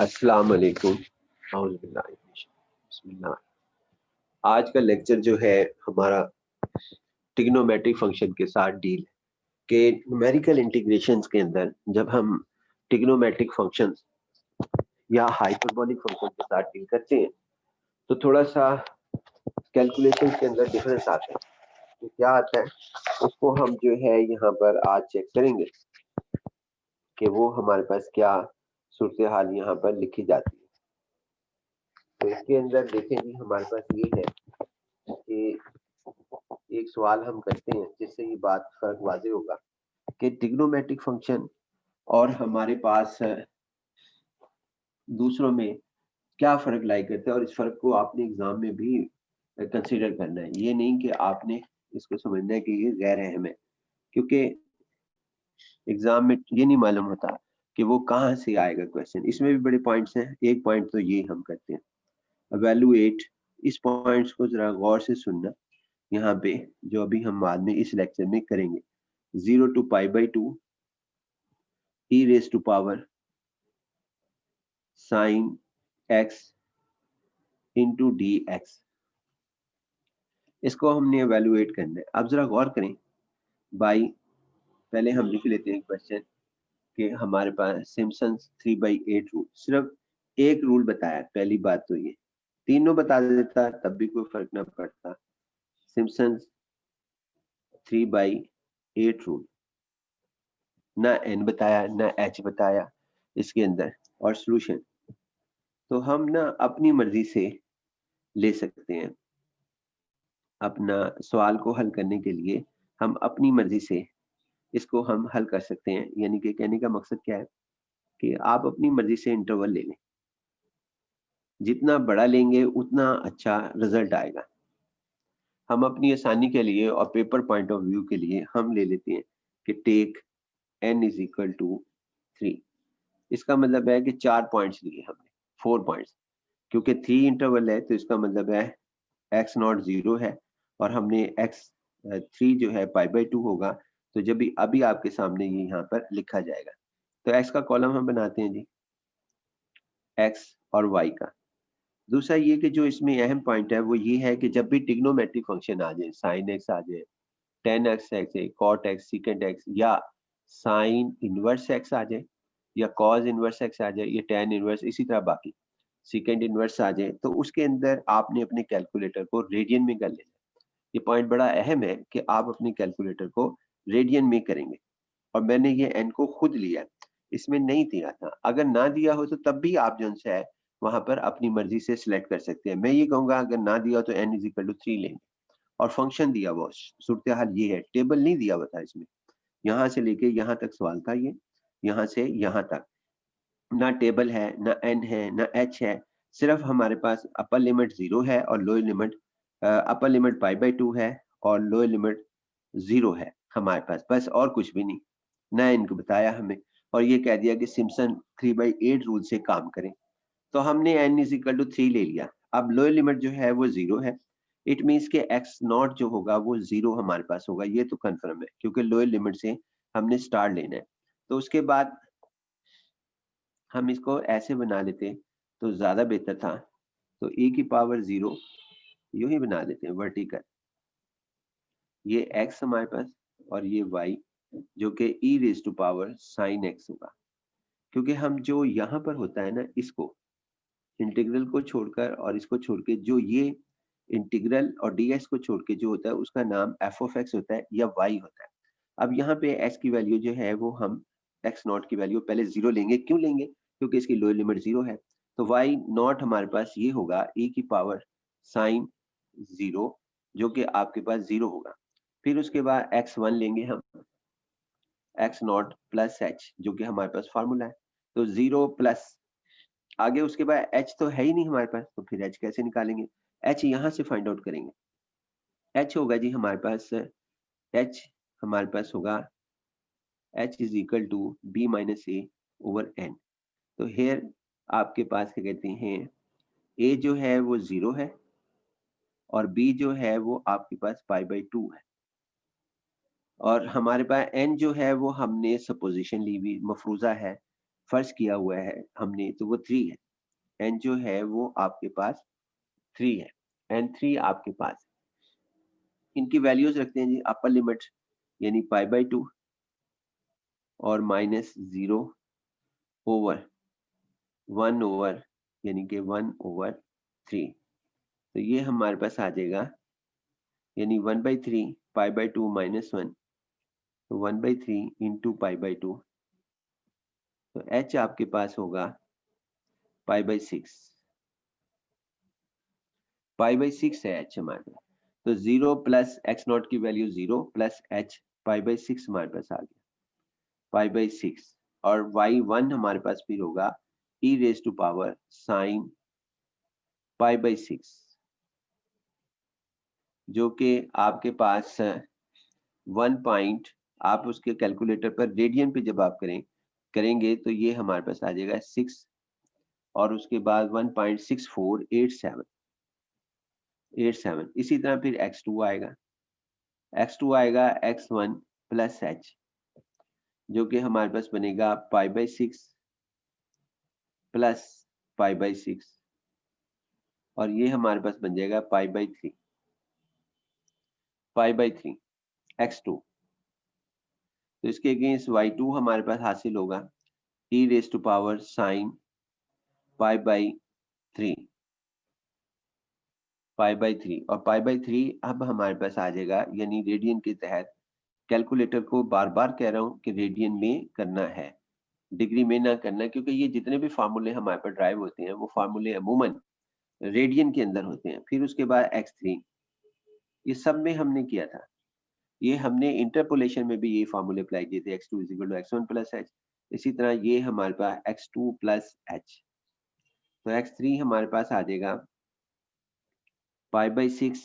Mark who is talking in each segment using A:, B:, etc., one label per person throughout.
A: अस्सलाम वालेकुम। औज़ु बिल्लाहि मिनश बिस्मिल्लाह। आज का लेक्चर जो है हमारा ट्रिग्नोमेट्रिक फंक्शन के साथ डील है कि न्यूमेरिकल इंटीग्रेशंस के अंदर जब हम ट्रिग्नोमेट्रिक फंक्शंस या हाइपरबोलिक फंक्शन के साथ डील करते हैं तो थोड़ा सा कैलकुलेशन के अंदर डिफरेंस आता है। तो क्या आता है उसको हम जो है यहाँ पर आज चेक करेंगे कि वो हमारे पास क्या सूरत हाल यहाँ पर लिखी जाती है। तो इसके अंदर देखेंगे हमारे पास ये है कि एक सवाल हम करते हैं जिससे ये बात फर्क वाज़ेह होगा कि ट्रिग्नोमेट्रिक फंक्शन और हमारे पास दूसरों में क्या फर्क लाई करते हैं और इस फर्क को आपने एग्जाम में भी कंसीडर करना है। ये नहीं कि आपने इसको समझना है कि ये गैर अहम है, क्योंकि एग्जाम में ये नहीं मालूम होता कि वो कहाँ से आएगा क्वेश्चन। इसमें भी बड़े पॉइंट्स हैं। एक पॉइंट तो ये हम करते हैं एवेलुएट। इस पॉइंट्स को जरा गौर से सुनना यहाँ पे, जो अभी हम बाद में इस लेक्चर में करेंगे। 0 to π/2 e raised to power sin x into dx, इसको हमने एवेलुएट करना है। अब जरा गौर करें बाई, पहले हम लिख लेते हैं क्वेश्चन कि हमारे पास सिम्पसन्स 3/8 रूल, सिर्फ एक रूल बताया। पहली बात तो ये, तीनों बता देता तब भी कोई फर्क ना पड़ता। सिम्पसन्स 3/8 रूल, ना n बताया ना h बताया इसके अंदर, और सॉल्यूशन तो हम ना अपनी मर्जी से ले सकते हैं। अपना सवाल को हल करने के लिए हम अपनी मर्जी से इसको हम हल कर सकते हैं। यानी कि कहने का मकसद क्या है कि आप अपनी मर्जी से इंटरवल ले लें, जितना बड़ा लेंगे उतना अच्छा रिजल्ट आएगा। हम अपनी आसानी के लिए और पेपर पॉइंट ऑफ व्यू के लिए हम ले लेते हैं कि take n is equal to 3। इसका मतलब है कि 4 पॉइंट्स लिए हमने, 4 पॉइंट्स, क्योंकि 3 इंटरवल है तो इसका मतलब है x नॉट 0 है और हमने x 3 जो है π/2 होगा। तो जब भी अभी आपके सामने ये यहाँ पर लिखा जाएगा तो x का कॉलम हम बनाते हैं जी, x और y का। दूसरा ये कि जो इसमें अहम पॉइंट है वो ये है कि जब भी ट्रिग्नोमेट्रिक फंक्शन आ जाए, sin x आ जाए, tan x आ जाए, cot x, secant x, या sin इनवर्स x आ जाए, या cos इनवर्स x आ जाए, या tan इनवर्स, इसी तरह बाकी secant इनवर्स आ जाए, तो उसके अंदर आपने अपने कैलकुलेटर को रेडियन में कर लेना। ये पॉइंट बड़ा अहम है कि आप अपने कैलकुलेटर को रेडियन में करेंगे। और मैंने ये n को खुद लिया, इसमें नहीं दिया था। अगर ना दिया हो तो तब भी आप जो है वहां पर अपनी मर्जी से सिलेक्ट कर सकते हैं। मैं ये कहूंगा अगर ना दिया हो तो n इज इक्वल टू 3 लेंगे और फंक्शन दिया हुआ, सूरत हाल ये है। टेबल नहीं दिया हुआ था इसमें, यहाँ से लेके यहाँ तक सवाल था, ये यहाँ से यहाँ तक ना टेबल है, ना n है, ना h है। सिर्फ हमारे पास अपर लिमिट 0 है और लोअर लिमिट, अपर लिमिट π/2 है और लोअर लिमिट 0 है हमारे पास, बस और कुछ भी नहीं। ना इनको बताया हमें, और ये कह दिया कि सिम्पसन 3/8 रूल से काम करें। तो हमने n इज इक्वल टू 3 ले लिया। अब लोअर लिमिट जो है वो 0 है। इट मीन्स के x नॉट जो होगा वो 0 हमारे पास होगा, ये तो कंफर्म है क्योंकि लोअर लिमिट से हमने स्टार्ट लेना है। तो उसके बाद हम इसको ऐसे बना लेते तो ज्यादा बेहतर था। तो e की पावर 0 यूं ही बना देते हैं वर्टिकल, ये x हमारे पास और ये y जो कि e raise to power sine x होगा। क्योंकि हम जो यहाँ पर होता है ना, इसको इंटीग्रल को छोड़कर और इसको छोड़ के, जो ये इंटीग्रल और dx को छोड़ के जो होता है उसका नाम f ऑफ x होता है या y होता है। अब यहाँ पे x की वैल्यू जो है वो हम x नॉट की वैल्यू पहले 0 लेंगे। क्यों लेंगे? क्योंकि इसकी लोअर लिमिट 0 है। तो y नॉट हमारे पास ये होगा e की पावर साइन 0, जो कि आपके पास 0 होगा। फिर उसके बाद x1 लेंगे हम, x नॉट प्लस h, जो कि हमारे पास फार्मूला है। तो 0 प्लस आगे उसके बाद h तो है ही नहीं हमारे पास, तो फिर h कैसे निकालेंगे? h यहाँ से फाइंड आउट करेंगे। h होगा जी हमारे पास, h हमारे पास होगा h is equal to b minus a over n। तो हेयर आपके पास क्या कहते हैं, a जो है वो 0 है और b जो है वो आपके पास π/2 है, और हमारे पास n जो है वो हमने सपोजिशन ली हुई, मफरूजा है फर्स्ट किया हुआ है हमने तो वो 3 है। n जो है वो आपके पास 3 है, n3 आपके पास है। इनकी वैल्यूज रखते हैं जी, अपर लिमिट यानी π/2 और -0 ओवर 1 ओवर यानी कि 1/3। तो ये हमारे पास आ जाएगा यानी 1/3 π/2 -1, तो 1/3 इंटू π/2, तो h आपके पास होगा π/6। π/6 है h हमारे पास, तो 0 प्लस x नॉट की वैल्यू 0 प्लस h π/6 हमारे पास आ गया π/6। और y1 हमारे पास फिर होगा e raise to power sine π/6, जो कि आपके पास 1 पॉइंट, आप उसके कैलकुलेटर पर रेडियन पे जब आप करेंगे तो ये हमारे पास आ जाएगा 6 और उसके बाद 1.6487। इसी तरह फिर x2 आएगा, x1 प्लस h, जो कि हमारे पास बनेगा π/6 प्लस π/6 और ये हमारे पास बन जाएगा π/3 x2। तो इसके अगेंस्ट y2 हमारे पास हासिल होगा e raise to power sine π/3 और π/3 अब हमारे पास आ जाएगा, यानी रेडियन के तहत। कैलकुलेटर को बार बार कह रहा हूं कि रेडियन में करना है, डिग्री में ना करना, क्योंकि ये जितने भी फार्मूले हमारे पास ड्राइव होते हैं वो फार्मूले अमूमन रेडियन के अंदर होते हैं। फिर उसके बाद x3, ये सब में हमने किया था, ये हमने इंटरपोलेशन में भी ये फार्मूले अप्लाई किए थे, x2 = x1 प्लस h। इसी तरह ये हमारे पास x2 प्लस h, तो x3 हमारे पास आ जाएगा π/6,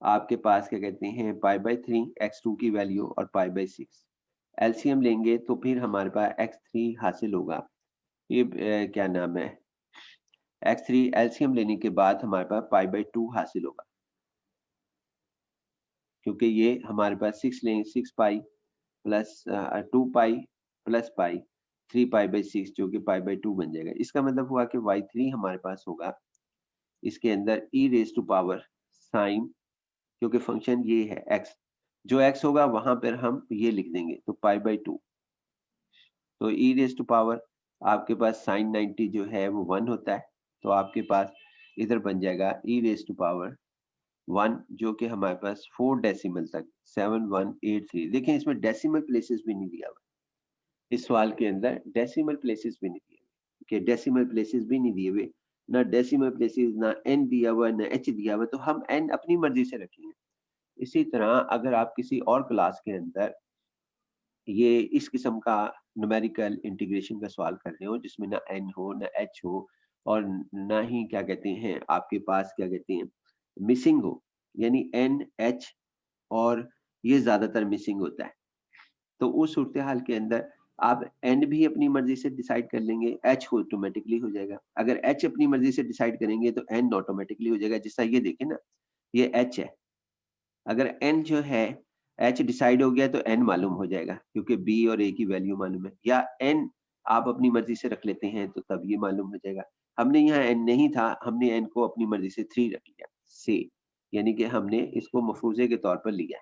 A: आपके पास क्या कहते हैं π/3 x2 की वैल्यू और π/6 एलसीएम लेंगे तो फिर हमारे पास x3 हासिल होगा। ये क्या नाम है, x3 एलसीएम लेने के बाद हमारे पास π/2 हासिल होगा, क्योंकि ये हमारे पास 6 लेंगे, 6 pi plus 2 pi plus pi 3 π/6 जो कि π/2 बन जाएगा। इसका मतलब हुआ कि y3 हमारे पास होगा इसके अंदर e raise to power sine, क्योंकि फंक्शन ये है x, जो x होगा वहां पर हम ये लिख देंगे, तो π/2। तो e रेज टू पावर आपके पास साइन 90 जो है वो 1 होता है, तो आपके पास इधर बन जाएगा e रेज टू पावर 1, जो कि हमारे पास 4 डेसिमल तक 7183। देखिए इसमें डेसिमल प्लेसेस भी नहीं दिया हुआ, इस सवाल के अंदर डेसिमल प्लेसेस भी नहीं दिए हुए, कि डेसिमल प्लेसेस भी नहीं दिए हुए, ना डेसिमल प्लेसेस, ना n दिया हुआ, ना h दिया हुआ, तो हम n अपनी मर्जी से रखेंगे। इसी तरह अगर आप किसी और क्लास के अंदर ये इस किस्म का न्यूमेरिकल इंटीग्रेशन का सवाल कर रहे हो जिसमें ना n हो ना h हो और ना ही क्या कहते हैं आपके पास क्या कहते हैं मिसिंग हो, यानी n h और ये ज्यादातर मिसिंग होता है, तो उस सूरत हाल के अंदर आप n भी अपनी मर्जी से डिसाइड कर लेंगे, h ऑटोमेटिकली हो जाएगा। अगर h अपनी मर्जी से डिसाइड करेंगे तो n ऑटोमेटिकली हो जाएगा। जैसा ये देखें ना, ये h है, अगर n जो है h डिसाइड हो गया तो n मालूम हो जाएगा, क्योंकि b और a की वैल्यू मालूम है, या n आप अपनी मर्जी से रख लेते हैं तो तब ये मालूम हो जाएगा। हमने यहाँ n नहीं था, हमने n को अपनी मर्जी से 3 रख लिया से, यानी कि हमने इसको मफरूजे के तौर पर लिया,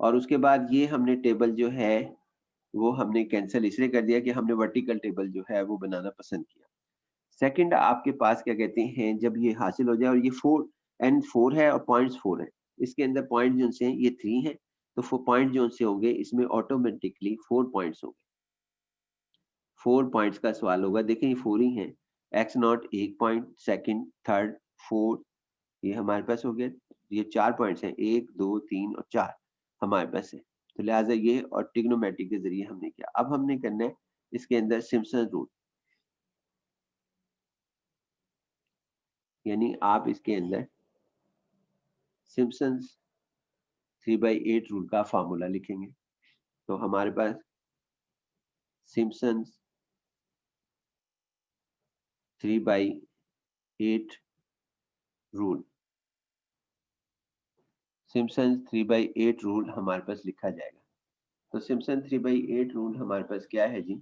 A: और उसके बाद ये हमने टेबल जो है वो हमने कैंसिल इसलिए कर दिया कि हमने वर्टिकल टेबल जो है वो बनाना पसंद किया। सेकंड आपके पास क्या कहते हैं, जब ये हासिल हो जाए और ये 4 है और पॉइंट्स 4 है, इसके अंदर पॉइंट जो से ये 3 है, तो पॉइंट जो से होंगे इसमें ऑटोमेटिकली 4 पॉइंट्स होंगे। 4 पॉइंट्स का सवाल होगा, देखें ये 4 ही हैं, x0 1 point, second, third, fourth, ये हमारे पास हो गया, ये 4 पॉइंट्स हैं, 1 2 3 और 4 हमारे पास है। तो लिहाजा ये और ट्रिग्नोमेट्री के जरिए हमने किया। अब हमने करना है इसके अंदर सिम्पसन रूल, यानी आप इसके अंदर सिम्पसन 3/8 रूल का फार्मूला लिखेंगे। तो हमारे पास सिम्पसन 3/8 रूल, सिम्पसन 3/8 रूल हमारे पास लिखा जाएगा। तो सिम्पसन 3/8 रूल हमारे पास क्या है जी,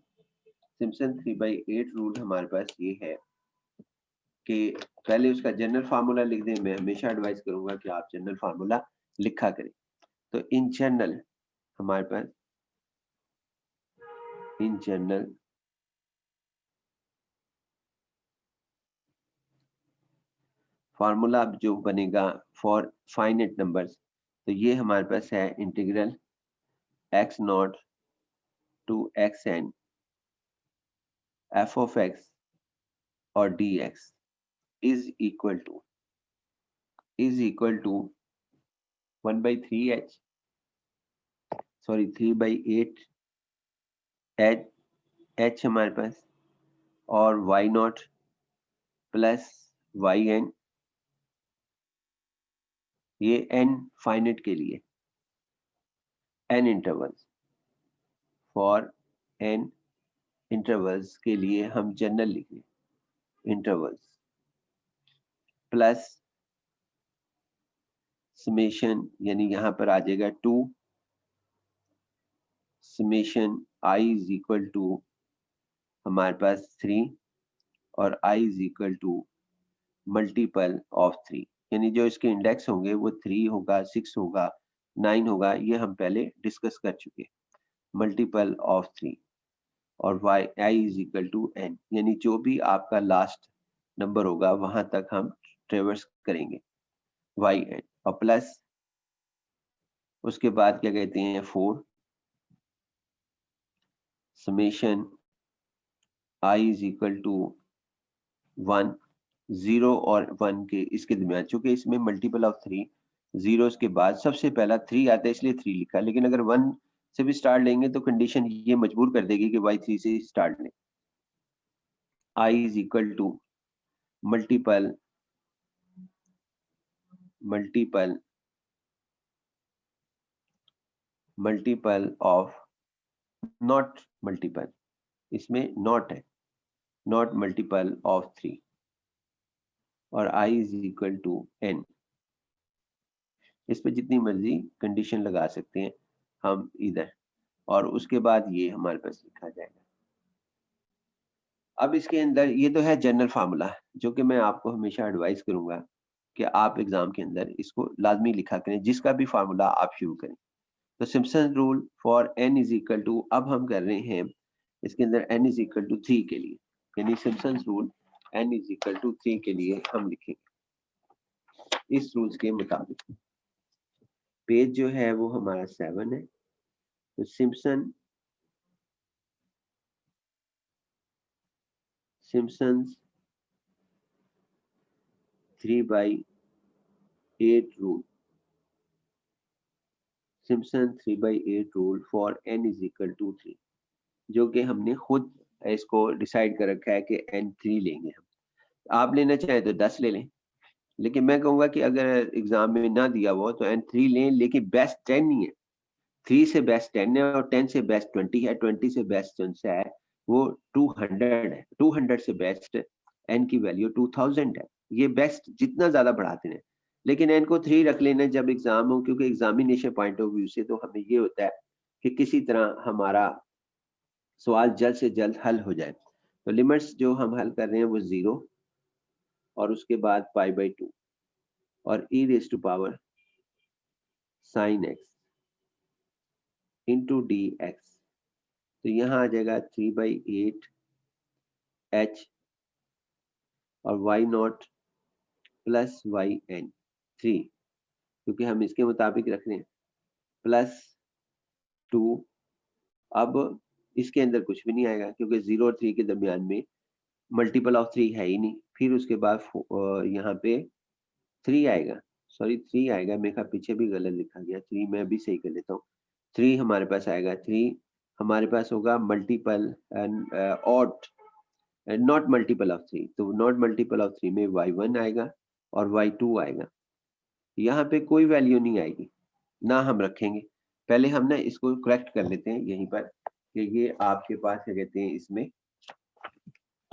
A: सिम्पसन 3/8 रूल हमारे पास ये है कि पहले उसका जनरल फार्मूला लिख दें। मैं हमेशा एडवाइस करूंगा कि आप जनरल फार्मूला लिखा करें। तो इन जनरल हमारे पास इन जनरल फार्मूला जो बनेगा फॉर फाइनाइट नंबर्स, तो ये हमारे पास है integral x0 to xn f of x और dx is equal to 1/3h, sorry 3/8 h हमारे पास, और y0 प्लस yn, ये n फाइनाइट के लिए, n intervals, for n intervals के लिए हम जनरल लिखें इंटरवल्स प्लस समेशन, यानी यहां पर आ जाएगा 2 summation i is equal to हमारे पास 3 और i is equal to multiple of 3, यानी जो इसके इंडेक्स होंगे वो 3 होगा, 6 होगा, 9 होगा, ये हम पहले डिस्कस कर चुके। मल्टीपल ऑफ 3 और i is equal to n, यानी जो भी आपका लास्ट नंबर होगा वहां तक हम ट्रेवर्स करेंगे yn, और प्लस उसके बाद क्या कहते हैं 4 summation i is equal to 1, 0 और 1 के इसके दरमियान, चूंकि इसमें मल्टीपल ऑफ 3 जीरोस के बाद सबसे पहला 3 आता है इसलिए 3 लिखा, लेकिन अगर 1 से भी स्टार्ट लेंगे तो कंडीशन ये मजबूर कर देगी कि y3 से स्टार्ट लें। i is equal to multiple multiple multiple of, not multiple, इसमें नॉट है, नॉट मल्टीपल ऑफ 3 और i is equal to n। इस पे जितनी मर्जी कंडीशन लगा सकते हैं हम इधर, और उसके बाद ये हमारे पास लिखा जाएगा। अब इसके अंदर ये तो है जनरल फार्मूला, जो कि मैं आपको हमेशा एडवाइस करूंगा कि आप एग्जाम के अंदर इसको लाजमी लिखा करें, जिसका भी फार्मूला आप शुरू करें। तो Simpson rule for n is equal to, अब हम कर रहे हैं इसके अंदर n इज इक्वल टू 3 के लिए, यानी Simpson rule n is equal to 3 के लिए हम लिखेंगे इस रूल्स के मुताबिक। पेज जो है वो हमारा 7 है। तो Simpson's 3/8 rule, Simpson 3/8 rule for n is equal to 3, जो कि हमने खुद इसको डिसाइड कर रखा है कि n 3 लेंगे हम। आप लेना चाहे तो 10 ले लें, लेकिन मैं कहूंगा कि अगर एग्जाम में ना दिया हुआ तो n 3 लें, लेकिन बेस्ट 10 नहीं है। 3 से बेस्ट 10 है और 10 से बेस्ट 20 है, 20 से बेस्ट जो है वो 200 है, 200 से बेस्ट n की वैल्यू 2000 है। ये बेस्ट जितना ज्यादा बढ़ाते हैं, लेकिन n को 3 रख लेना जब एग्जाम हो, क्योंकि एग्जामिनेशन पॉइंट ऑफ व्यू से तो हमें ये होता है कि किसी तरह हमारा सवाल जल्द से जल्द हल हो जाए। तो लिमिट्स जो हम हल कर रहे हैं वो 0 और उसके बाद π/2 और e raise to power sin x into d x. तो यहाँ आ जाएगा 3/8 h और y0 प्लस yn 3, क्योंकि हम इसके मुताबिक रख रहे हैं, प्लस 2। अब इसके अंदर कुछ भी नहीं आएगा क्योंकि 0 और 3 के दरमियान में मल्टीपल ऑफ 3 है ही नहीं। फिर उसके बाद यहाँ पे 3 आएगा, सॉरी 3 आएगा, मेरे ख्याल पीछे भी गलत लिखा गया, 3 मैं भी सही कर लेता हूँ। 3 हमारे पास आएगा, 3 हमारे पास होगा multiple odd, not multiple of 3, तो नॉट मल्टीपल ऑफ 3 में y1 आएगा और y2 आएगा। यहाँ पे कोई वैल्यू नहीं आएगी, ना हम रखेंगे। पहले हम ना इसको करेक्ट कर लेते हैं यहीं पर कि ये आपके पास क्या कहते हैं, इसमें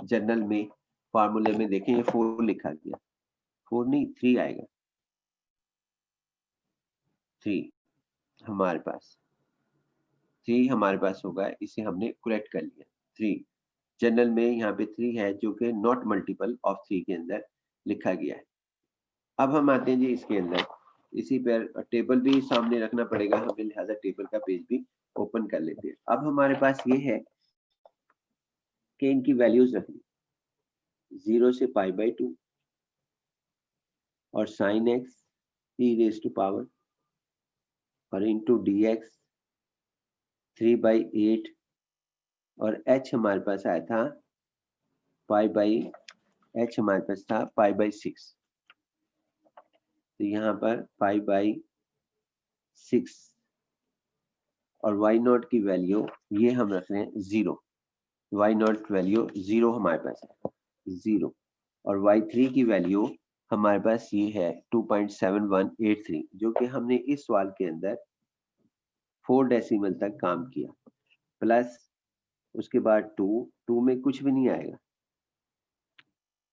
A: जनरल में फार्मूले में देखें ये 4 लिखा गया, 4 नहीं 3 आएगा, 3 हमारे पास 3 हमारे पास होगा, इसे हमने करेक्ट कर लिया 3। जनरल में यहाँ पे 3 है जो कि नॉट मल्टीपल ऑफ 3 के अंदर लिखा गया है। अब हम आते हैं जी इसके अंदर, इसी पर टेबल भी सामने रखना पड़ेगा हमें, लिहाजा टेबल का पेज भी ओपन कर लेते हैं। अब हमारे पास ये है कि इनकी वैल्यूज रखनी 0 से π/2 और sin x e raise to power और इंटू dx 3/8 और h हमारे पास आया था h हमारे पास था π/6, तो यहाँ पर π/6 और y0 की वैल्यू ये हम रख रहे हैं 0, y0 वैल्यू 0 हमारे पास है 0 और y3 की वैल्यू हमारे पास ये है 2.7183 जो कि हमने इस सवाल के अंदर 4 डेसिमल तक काम किया, प्लस उसके बाद 2 में कुछ भी नहीं आएगा,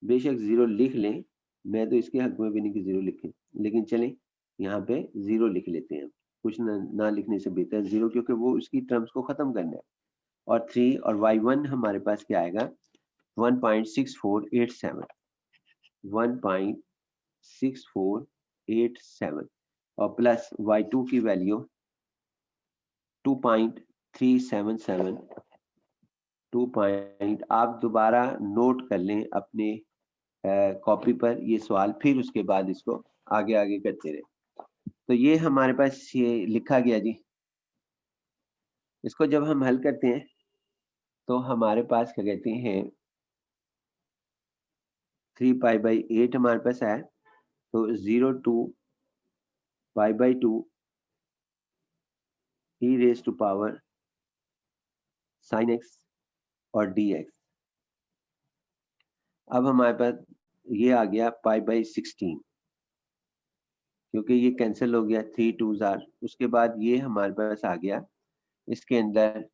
A: बेशक 0 लिख लें, मैं तो इसके हक में भी नहीं कि 0 लिखें, लेकिन चलें यहाँ पे 0 लिख लेते हैं, कुछ ना लिखने से बेहतर 0, क्योंकि वो उसकी टर्म्स को खत्म करना है। और 3 और y1 हमारे पास क्या आएगा 1.6487 1.6487 और प्लस y2 की वैल्यू 2.377 आप दोबारा नोट कर लें अपने कॉपी पर ये सवाल, फिर उसके बाद इसको आगे आगे करते रहे। तो ये हमारे पास ये लिखा गया जी। इसको जब हम हल करते हैं तो हमारे पास क्या कहते हैं 3π/8 हमारे पास है, तो 0 to π/2 e raise to power sin x और dx। अब हमारे पास ये आ गया π/16, क्योंकि ये कैंसिल हो गया 3 2s आर। उसके बाद ये हमारे पास आ गया इसके अंदर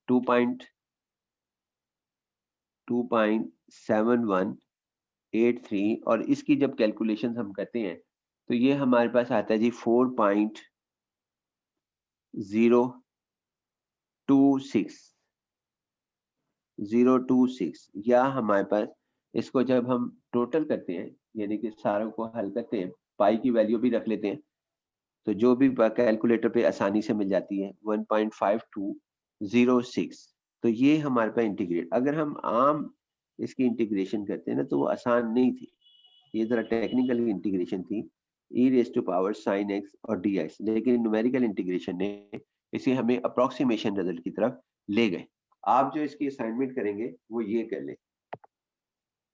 A: 2.7183 और इसकी जब कैलकुलेशन हम करते हैं तो ये हमारे पास आता है जी 4.026 या हमारे पास इसको जब हम टोटल करते हैं यानी कि सारों को हल करते हैं, पाई की वैल्यू भी रख लेते हैं, तो जो भी कैलकुलेटर पे आसानी से मिल जाती है 1.5206। तो ये हमारे पास इंटीग्रेट, अगर हम आम इसकी इंटीग्रेशन करते हैं ना तो वो आसान नहीं थी, ये जरा टेक्निकल इंटीग्रेशन थी e raise to power sin x और dx, लेकिन न्यूमेरिकल इंटीग्रेशन ने इसे हमें अप्रोक्सीमेशन रिजल्ट की तरफ ले गए। आप जो इसकी असाइनमेंट करेंगे वो ये कर लें,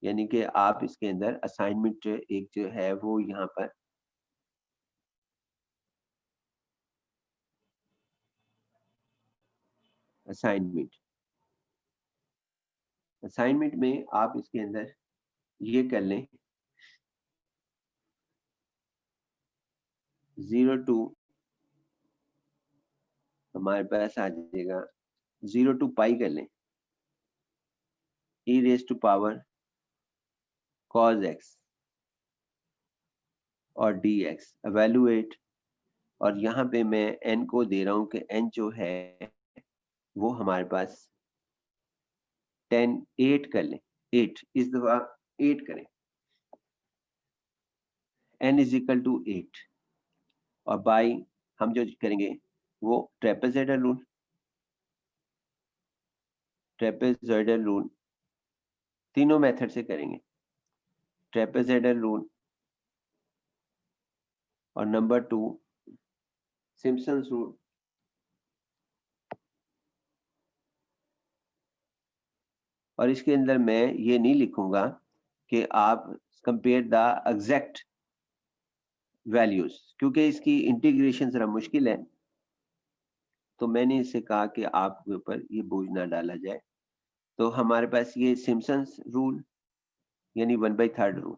A: यानी कि आप इसके अंदर असाइनमेंट एक जो है वो यहाँ पर असाइनमेंट में आप इसके अंदर ये कर लें 0 to हमारे पास आ जाएगा 0 to पाई कर लें e raise to power cos x और dx एवेलुएट, और यहाँ पे मैं n को दे रहा हूँ कि n जो है वो हमारे पास 8 कर लें, 8 इस दफा 8 करें, n इज इक्वल टू 8 और बाई हम जो करेंगे वो ट्रेपेजॉइडल रूल तीनों मेथड से करेंगे, ट्रेपेजॉइडल रूल और नंबर 2 सिम्पसन्स रूल। और इसके अंदर मैं ये नहीं लिखूंगा कि आप कंपेयर द एग्जैक्ट वैल्यूज, क्योंकि इसकी इंटीग्रेशन जरा मुश्किल है, तो मैंने इसे कहा कि आपके ऊपर ये बोझ ना डाला जाए। तो हमारे पास ये सिम्पसन्स रूल यानी 1/3 रूल,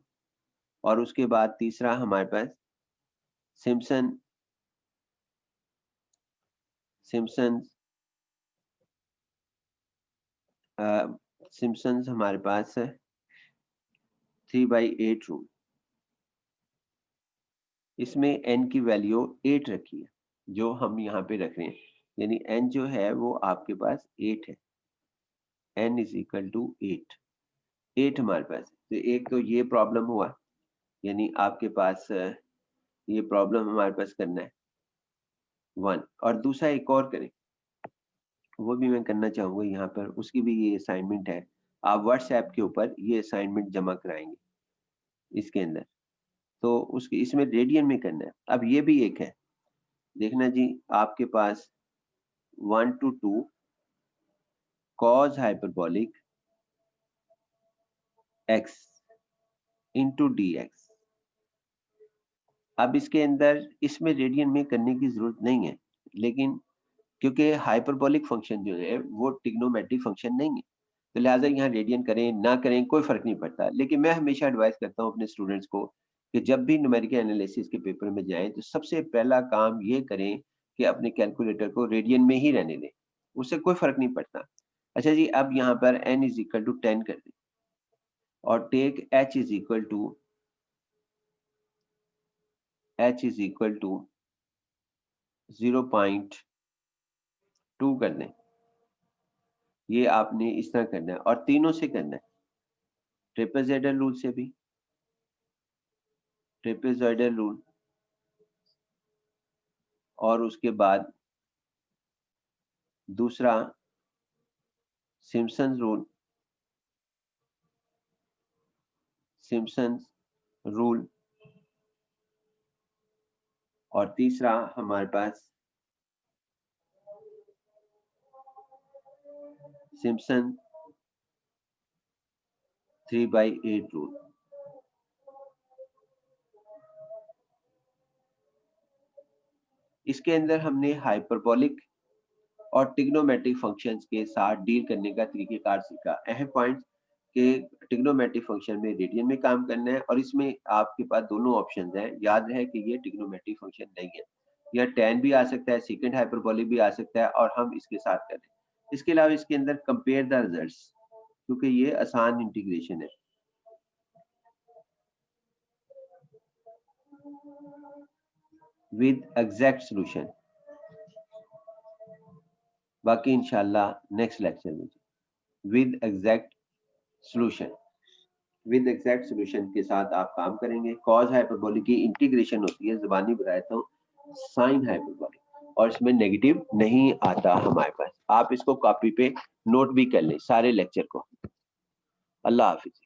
A: और उसके बाद तीसरा हमारे पास सिम्पसन सिम्पसन्स हमारे पास है 3/8 रूल, इसमें n की वैल्यू 8 रखी है जो हम यहाँ पे रख रहे हैं, यानी n जो है वो आपके पास 8 है। n इज इक्वल टू 8 हमारे पास। तो एक तो ये प्रॉब्लम हुआ, यानी आपके पास ये प्रॉब्लम हमारे पास करना है 1, और दूसरा एक और करें, वो भी मैं करना चाहूंगा यहाँ पर, उसकी भी ये असाइनमेंट है। आप व्हाट्सएप के ऊपर ये असाइनमेंट जमा कराएंगे इसके अंदर, तो उसके इसमें रेडियन में करना है। अब ये भी एक है, देखना जी, आपके पास 1 to 2 cos hyperbolic x into dx। अब इसके अंदर इसमें रेडियन में करने की जरूरत नहीं है, लेकिन क्योंकि हाइपरबोलिक फंक्शन जो है वो ट्रिग्नोमेट्रिक फंक्शन नहीं है, तो लिहाजा यहाँ रेडियन करें ना करें कोई फर्क नहीं पड़ता। लेकिन मैं हमेशा एडवाइस करता हूँ अपने स्टूडेंट्स को कि जब भी न्यूमेरिकल एनालिसिस के पेपर में जाएं तो सबसे पहला काम ये करें कि अपने कैलकुलेटर को रेडियन में ही रहने दें, उससे कोई फर्क नहीं पड़ता। अच्छा जी, अब यहाँ पर n इज इक्वल टू 10 कर दें और take h is equal to 0.2 कर दें। ये आपने इस तरह करना है और तीनों से करना है, ट्रेपेजॉइडल रूल से भी, ट्रेपेजॉइडल रूल, और उसके बाद दूसरा सिम्पसन रूल, सिम्पसन रूल, और तीसरा हमारे पास सिम्पसन 3/8 रूल। इसके अंदर हमने हाइपरबोलिक और ट्रिग्नोमेट्रिक फंक्शंस के साथ डील करने का तरीकेकार सीखा। अहम पॉइंट्स के ट्रिग्नोमेट्रिक फंक्शन में रेडियन में काम करना है, और इसमें आपके पास दोनों ऑप्शंस हैं। याद रहे कि ये ट्रिग्नोमेट्रिक फंक्शन नहीं है, या tan भी आ सकता है, सेकंड हाइपरबोलिक भी आ सकता है, और हम इसके साथ करें। इसके अलावा इसके अंदर कंपेयर द रिजल्ट्स, क्योंकि ये आसान इंटीग्रेशन है। विद एग्जैक्ट सॉल्यूशन, बाकी इंशाल्लाह नेक्स्ट लेक्चर में with exact solution, with exact solution के साथ आप काम करेंगे। कॉज हाइपरबोलिक की इंटीग्रेशन होती है, जुबानी बताता हूँ, साइन हाइपरबोलिक, और इसमें नेगेटिव नहीं आता हमारे पास। आप इसको कॉपी पे नोट भी कर लें सारे लेक्चर को। अल्लाह हाफिज।